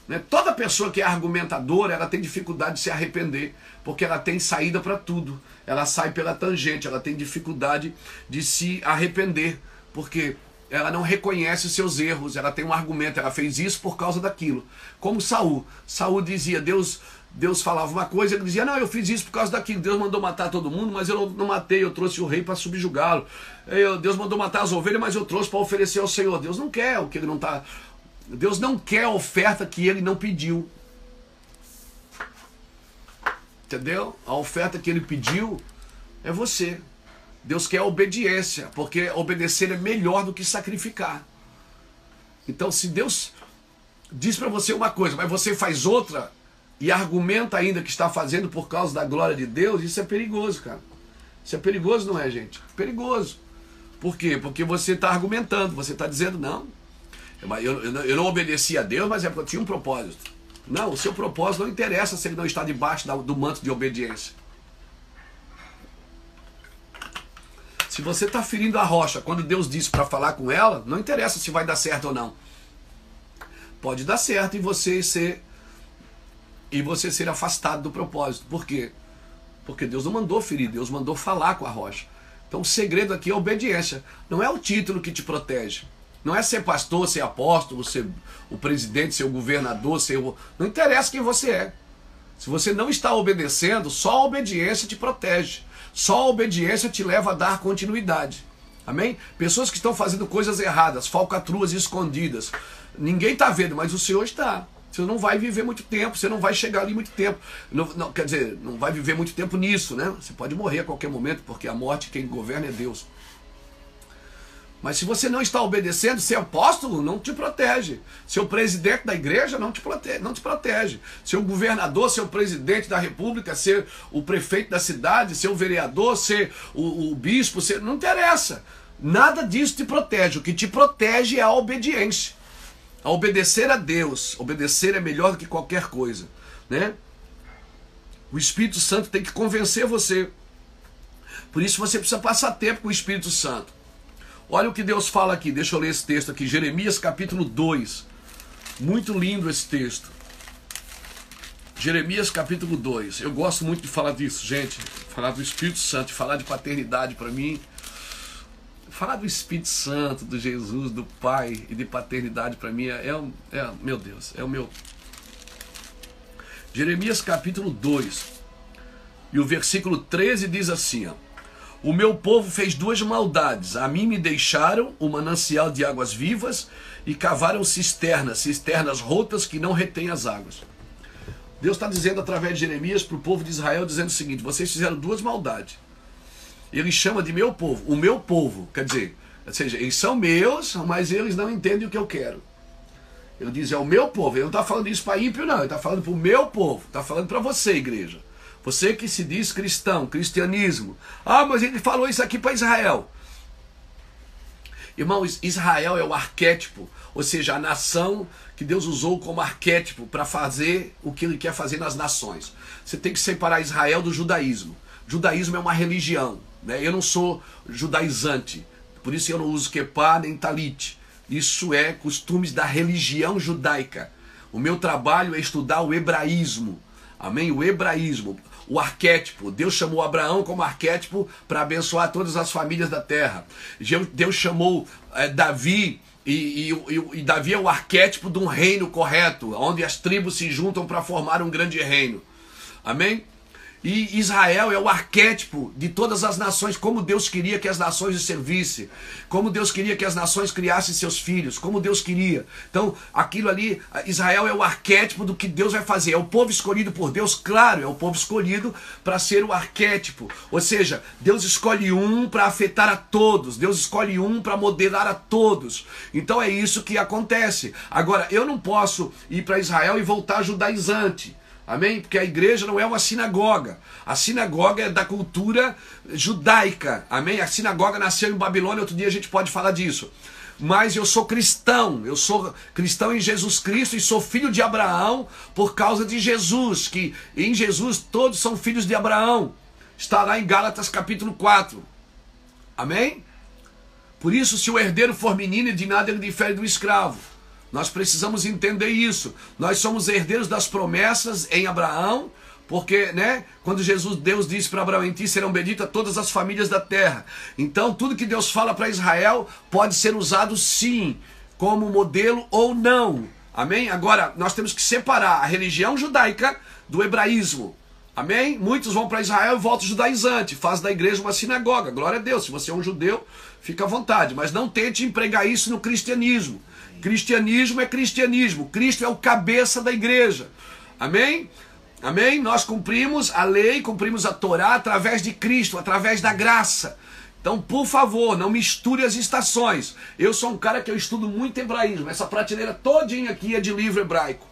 Né? Toda pessoa que é argumentadora, ela tem dificuldade de se arrepender, porque ela tem saída para tudo. Ela sai pela tangente, ela tem dificuldade de se arrepender, porque ela não reconhece os seus erros, ela tem um argumento, ela fez isso por causa daquilo. Como Saul. Saul dizia, Deus falava uma coisa, ele dizia, não, eu fiz isso por causa daquilo. Deus mandou matar todo mundo, mas eu não matei, eu trouxe o rei para subjugá-lo. Deus mandou matar as ovelhas, mas eu trouxe para oferecer ao Senhor. Deus não quer o que ele não está... Deus não quer a oferta que ele não pediu. Entendeu? A oferta que ele pediu é você. Deus quer a obediência, porque obedecer é melhor do que sacrificar. Então, se Deus diz para você uma coisa, mas você faz outra e argumenta ainda que está fazendo por causa da glória de Deus, isso é perigoso, cara. Isso é perigoso, não é, gente? Perigoso. Por quê? Porque você está argumentando, você está dizendo, não, eu não obedeci a Deus, mas é porque eu tinha um propósito. Não, o seu propósito não interessa se ele não está debaixo do manto de obediência. Se você está ferindo a rocha quando Deus disse para falar com ela, não interessa se vai dar certo ou não. Pode dar certo e você ser afastado do propósito. Por quê? Porque Deus não mandou ferir, Deus mandou falar com a rocha. Então o segredo aqui é a obediência. Não é o título que te protege. Não é ser pastor, ser apóstolo, ser o presidente, ser o governador, não interessa quem você é. Se você não está obedecendo, só a obediência te protege. Só a obediência te leva a dar continuidade. Amém? Pessoas que estão fazendo coisas erradas, falcatruas escondidas. Ninguém está vendo, mas o Senhor está. Você não vai viver muito tempo, você não vai chegar ali muito tempo. Não, quer dizer, não vai viver muito tempo nisso, né? Você pode morrer a qualquer momento, porque a morte, quem governa é Deus. Mas se você não está obedecendo, ser apóstolo não te protege. Ser o presidente da igreja não te protege. Ser o governador, ser o presidente da república, ser o prefeito da cidade, ser o vereador, ser o bispo, não interessa. Nada disso te protege. O que te protege é a obediência. A obedecer a Deus. Obedecer é melhor do que qualquer coisa, né? O Espírito Santo tem que convencer você. Por isso você precisa passar tempo com o Espírito Santo. Olha o que Deus fala aqui, deixa eu ler esse texto aqui, Jeremias capítulo 2, muito lindo esse texto. Jeremias capítulo 2, eu gosto muito de falar disso, gente, falar do Espírito Santo, falar de paternidade para mim, falar do Espírito Santo, do Jesus, do Pai e de paternidade para mim, meu Deus, é o meu... Jeremias capítulo 2. E o versículo 13 diz assim, ó: o meu povo fez duas maldades. A mim me deixaram o manancial de águas vivas e cavaram cisternas rotas que não retêm as águas. Deus está dizendo através de Jeremias para o povo de Israel, dizendo o seguinte: vocês fizeram duas maldades. Ele chama de meu povo, o meu povo, quer dizer, ou seja, eles são meus, mas eles não entendem o que eu quero. Ele diz, é o meu povo. Ele não está falando isso para ímpio, não. Ele está falando para o meu povo. Está falando para você, igreja. Você que se diz cristão, cristianismo. Ah, mas ele falou isso aqui para Israel. Irmãos, Israel é o arquétipo, ou seja, a nação que Deus usou como arquétipo para fazer o que Ele quer fazer nas nações. Você tem que separar Israel do judaísmo. Judaísmo é uma religião, né? Eu não sou judaizante, por isso eu não uso quepá nem talit. Isso é costumes da religião judaica. O meu trabalho é estudar o hebraísmo. Amém? O hebraísmo, o arquétipo. Deus chamou Abraão como arquétipo para abençoar todas as famílias da terra. Deus chamou Davi, e Davi é o arquétipo de um reino correto, onde as tribos se juntam para formar um grande reino. Amém? E Israel é o arquétipo de todas as nações, como Deus queria que as nações o servissem, como Deus queria que as nações criassem seus filhos, como Deus queria. Então, aquilo ali, Israel é o arquétipo do que Deus vai fazer. É o povo escolhido por Deus, claro, é o povo escolhido para ser o arquétipo. Ou seja, Deus escolhe um para afetar a todos, Deus escolhe um para modelar a todos. Então é isso que acontece. Agora, eu não posso ir para Israel e voltar judaizante. Amém? Porque a igreja não é uma sinagoga. A sinagoga é da cultura judaica. Amém? A sinagoga nasceu em Babilônia, outro dia a gente pode falar disso. Mas eu sou cristão em Jesus Cristo e sou filho de Abraão por causa de Jesus, que em Jesus todos são filhos de Abraão. Está lá em Gálatas capítulo 4. Amém? Por isso, se o herdeiro for menino, de nada ele difere do escravo. Nós precisamos entender isso. Nós somos herdeiros das promessas em Abraão, porque, né, quando Deus disse para Abraão, em ti serão benditas todas as famílias da terra. Então, tudo que Deus fala para Israel pode ser usado sim, como modelo ou não. Amém? Agora, nós temos que separar a religião judaica do hebraísmo. Amém? Muitos vão para Israel e voltam judaizante, faz da igreja uma sinagoga. Glória a Deus. Se você é um judeu, fica à vontade. Mas não tente empregar isso no cristianismo. Cristianismo é cristianismo. Cristo é o cabeça da igreja. Amém? Amém? Nós cumprimos a lei, cumprimos a Torá através de Cristo, através da graça. Então, por favor, não misture as estações. Eu sou um cara que eu estudo muito hebraísmo. Essa prateleira todinha aqui é de livro hebraico.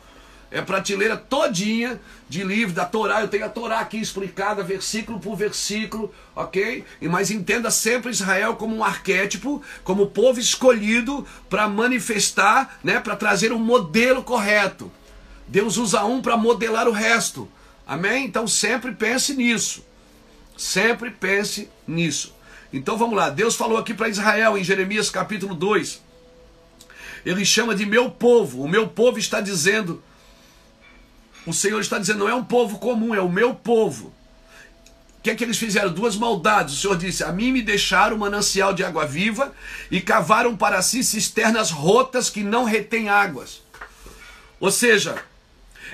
É prateleira todinha de livro da Torá. Eu tenho a Torá aqui explicada, versículo por versículo, ok? Mas entenda sempre Israel como um arquétipo, como povo escolhido para manifestar, né, para trazer um modelo correto. Deus usa um para modelar o resto. Amém? Então sempre pense nisso. Sempre pense nisso. Então vamos lá. Deus falou aqui para Israel em Jeremias capítulo 2. Ele chama de meu povo. O meu povo está dizendo... O Senhor está dizendo, não é um povo comum, é o meu povo. O que é que eles fizeram? Duas maldades. O Senhor disse, a mim me deixaram um manancial de água viva e cavaram para si cisternas rotas que não retêm águas. Ou seja,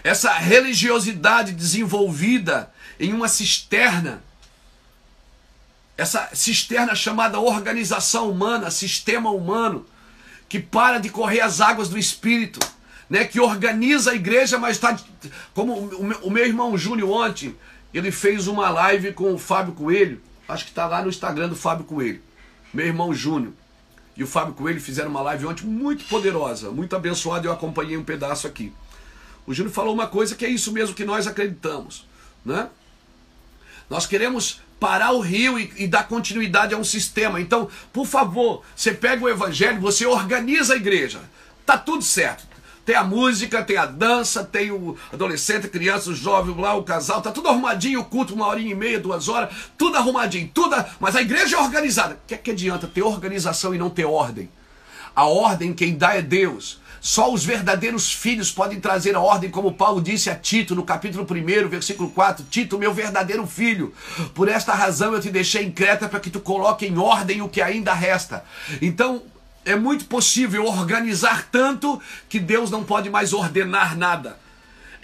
essa religiosidade desenvolvida em uma cisterna, essa cisterna chamada organização humana, sistema humano, que para de correr as águas do Espírito, né, que organiza a igreja, mas está... Como o meu irmão Júnior ontem, ele fez uma live com o Fábio Coelho, acho que está lá no Instagram do Fábio Coelho. Meu irmão Júnior e o Fábio Coelho fizeram uma live ontem muito poderosa, muito abençoada, eu acompanhei um pedaço aqui. O Júnior falou uma coisa que é isso mesmo que nós acreditamos, né? Nós queremos parar o rio e dar continuidade a um sistema. Então, por favor, você pega o evangelho, você organiza a igreja, tá tudo certo. Tem a música, tem a dança, tem o adolescente, a criança, o jovem, lá, o casal, tá tudo arrumadinho, o culto, 1h30, 2 horas, tudo arrumadinho, tudo, mas a igreja é organizada. O que é que adianta ter organização e não ter ordem? A ordem quem dá é Deus. Só os verdadeiros filhos podem trazer a ordem, como Paulo disse a Tito, no capítulo 1, versículo 4, Tito, meu verdadeiro filho, por esta razão eu te deixei em Creta para que tu coloque em ordem o que ainda resta. Então, é muito possível organizar tanto que Deus não pode mais ordenar nada.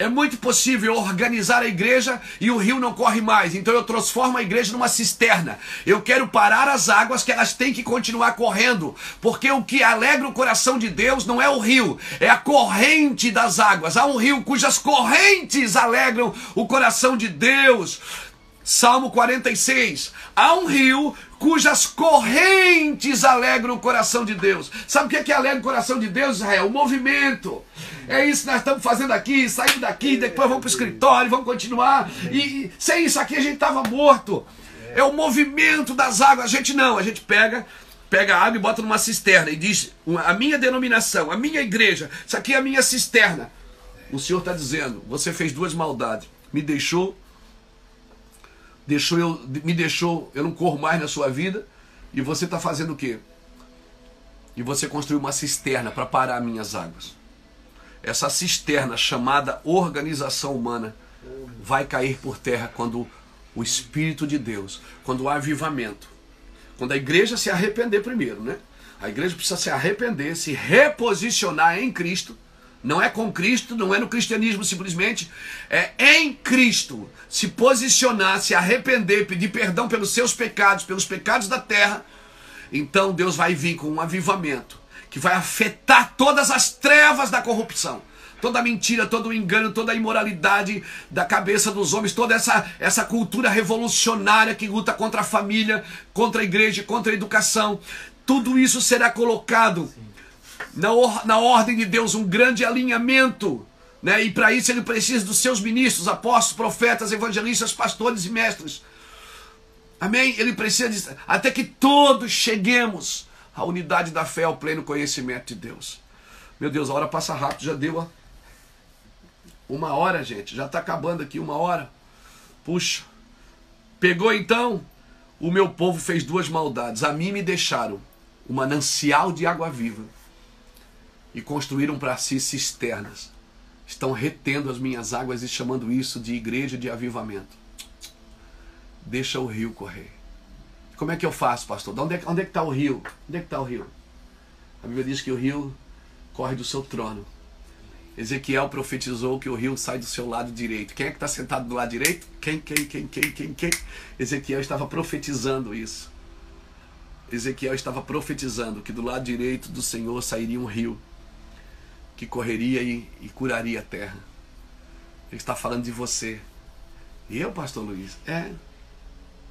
É muito possível organizar a igreja e o rio não corre mais. Então eu transformo a igreja numa cisterna. Eu quero parar as águas, que elas têm que continuar correndo. Porque o que alegra o coração de Deus não é o rio, é a corrente das águas. Há um rio cujas correntes alegram o coração de Deus. Salmo 46. Há um rio cujas correntes alegram o coração de Deus. Sabe o que alegra o coração de Deus, Israel? O movimento. É isso que nós estamos fazendo aqui, saindo daqui, depois vamos para o escritório, vamos continuar. E sem isso aqui a gente estava morto. É o movimento das águas. A gente pega a água e bota numa cisterna e diz, a minha denominação, a minha igreja, isso aqui é a minha cisterna. O Senhor está dizendo, você fez duas maldades. Eu não corro mais na sua vida, e você está fazendo o quê? E você construiu uma cisterna para parar minhas águas. Essa cisterna chamada organização humana vai cair por terra quando o Espírito de Deus, quando há avivamento, quando a igreja se arrepender primeiro, né? A igreja precisa se arrepender, se reposicionar em Cristo. Não é com Cristo, não é no cristianismo simplesmente, é em Cristo. Se posicionar, se arrepender, pedir perdão pelos seus pecados, pelos pecados da terra. Então Deus vai vir com um avivamento que vai afetar todas as trevas da corrupção. Toda a mentira, todo o engano, toda a imoralidade da cabeça dos homens, toda essa cultura revolucionária que luta contra a família, contra a igreja, contra a educação. Tudo isso será colocado na ordem de Deus, um grande alinhamento, né? E para isso ele precisa dos seus ministros, apóstolos, profetas, evangelistas, pastores e mestres. Amém? Ele precisa até que todos cheguemos à unidade da fé, ao pleno conhecimento de Deus. Meu Deus, a hora passa rápido, já deu 1 hora, gente, já está acabando aqui 1 hora. Puxa, pegou então, o meu povo fez duas maldades, a mim me deixaram um manancial de água viva e construíram para si cisternas. Estão retendo as minhas águas e chamando isso de igreja de avivamento. Deixa o rio correr. Como é que eu faço, pastor? Onde é que está o rio? Onde é que está o rio? A Bíblia diz que o rio corre do seu trono. Ezequiel profetizou que o rio sai do seu lado direito. Quem é que está sentado do lado direito? Quem? Ezequiel estava profetizando isso. Ezequiel estava profetizando que do lado direito do Senhor sairia um rio que correria e curaria a terra. Ele está falando de você. E eu, pastor Luiz?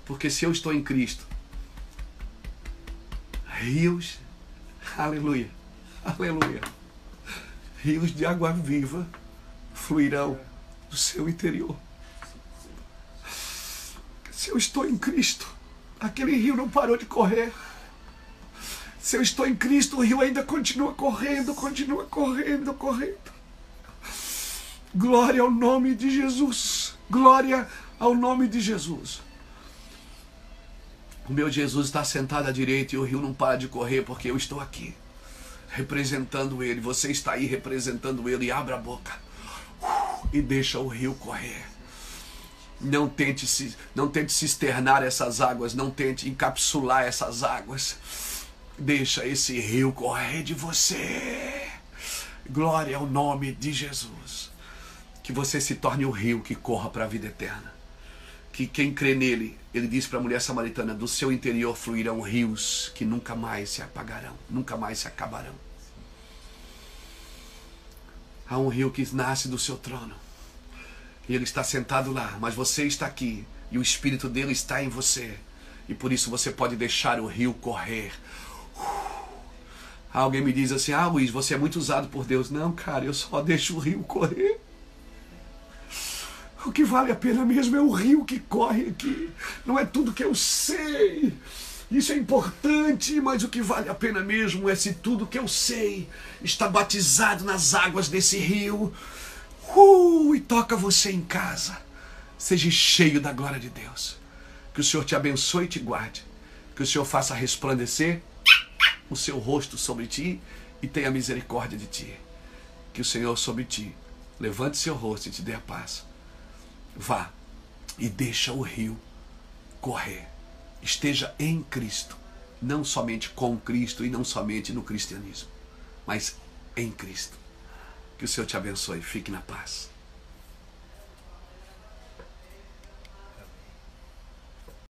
Porque se eu estou em Cristo, rios, aleluia, aleluia, rios de água viva fluirão do seu interior. Se eu estou em Cristo, aquele rio não parou de correr. Se eu estou em Cristo, o rio ainda continua correndo, correndo. Glória ao nome de Jesus. Glória ao nome de Jesus. O meu Jesus está sentado à direita e o rio não para de correr porque eu estou aqui, representando Ele. Você está aí representando Ele. E abra a boca e deixa o rio correr. Não tente cisternar essas águas, não tente encapsular essas águas. Deixa esse rio correr de você. Glória ao nome de Jesus. Que você se torne o rio que corra para a vida eterna. Que quem crê nele, ele disse para a mulher samaritana, do seu interior fluirão rios que nunca mais se apagarão, nunca mais se acabarão. Há um rio que nasce do seu trono. E ele está sentado lá, mas você está aqui. E o Espírito dele está em você. E por isso você pode deixar o rio correr. Alguém me diz assim, Luiz, você é muito usado por Deus. Não, cara, eu só deixo o rio correr. O que vale a pena mesmo é o rio que corre aqui. Não é tudo que eu sei. Isso é importante, mas o que vale a pena mesmo é se tudo que eu sei está batizado nas águas desse rio. E toca você em casa. Seja cheio da glória de Deus. Que o Senhor te abençoe e te guarde. Que o Senhor faça resplandecer o seu rosto sobre ti e tenha misericórdia de ti. Que o Senhor sobre ti levante seu rosto e te dê a paz. Vá e deixa o rio correr. Esteja em Cristo. Não somente com Cristo e não somente no cristianismo, mas em Cristo. Que o Senhor te abençoe. Fique na paz.